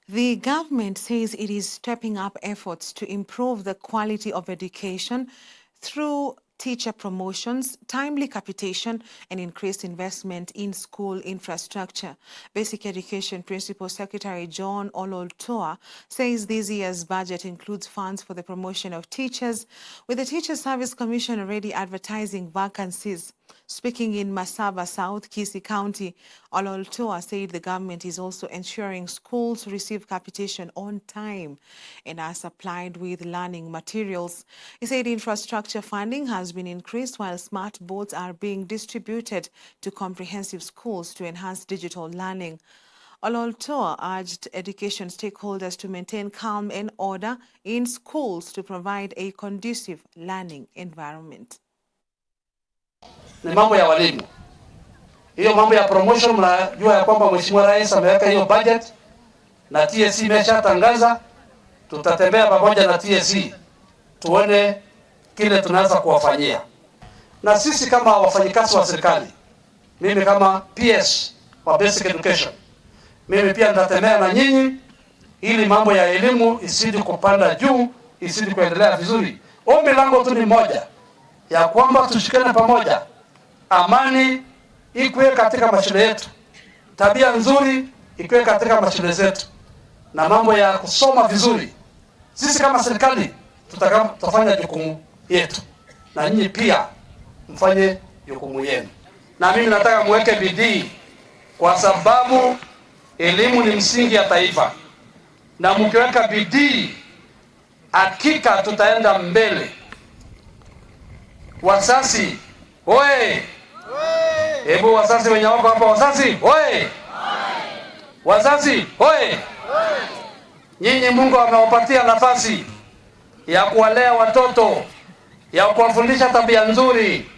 The government says it is stepping up efforts to improve the quality of education through teacher promotions, timely capitation, and increased investment in school infrastructure. Basic Education Principal Secretary John Ololtoa says this year's budget includes funds for the promotion of teachers, with the Teacher Service Commission already advertising vacancies. Speaking in Masaba South, Kisii County, Ololtoa said the government is also ensuring schools receive capitation on time and are supplied with learning materials. He said infrastructure funding has been increased while smart boards are being distributed to comprehensive schools to enhance digital learning. Ololtoa urged education stakeholders to maintain calm and order in schools to provide a conducive learning environment. Ni mambo ya walimu. Hiyo mambo ya promotion, mnajua ya kwamba Mheshimiwa Rais ameweka hiyo budget na TSC imeshatangaza. Tutatembea pamoja na TSC tuone kile tunaweza kuwafanyia. Na sisi kama wafanyikazi wa serikali, mimi kama PS wa Basic Education, mimi pia nitatembea na nyinyi ili mambo ya elimu isidi kupanda juu, isidi kuendelea vizuri. Ombi langu tu ni moja, ya kwamba tushikane pamoja. Amani ikuwe katika mashule yetu, tabia nzuri ikuwe katika mashule zetu, na mambo ya kusoma vizuri. Sisi kama serikali tutafanya jukumu yetu, na nyinyi pia mfanye jukumu yenu. Na mimi nataka muweke bidii, kwa sababu elimu ni msingi ya taifa, na mkiweka bidii hakika tutaenda mbele. Wazazi oye! Hebu wazazi wenye wako hapa, wazazi oye! Wazazi oye! Nyinyi Mungu amewapatia nafasi ya kuwalea watoto, ya kuwafundisha tabia nzuri,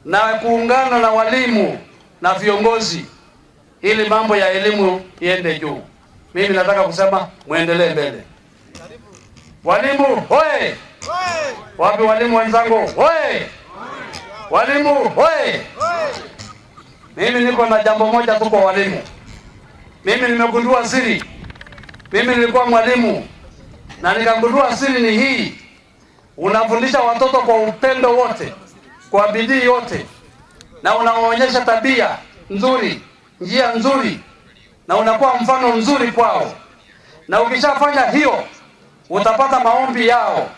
na kuungana na walimu na viongozi ili mambo ya elimu iende juu. Mimi nataka kusema muendelee mbele. Walimu oye! Wapi walimu wenzangu? Oye! Walimu oye! Mimi niko na jambo moja tu kwa walimu. Mimi nimegundua siri. Mimi nilikuwa mwalimu na nikagundua siri ni hii: unafundisha watoto kwa upendo wote, kwa bidii yote, na unawaonyesha tabia nzuri, njia nzuri, na unakuwa mfano mzuri kwao. Na ukishafanya hiyo, utapata maombi yao.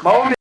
Maombi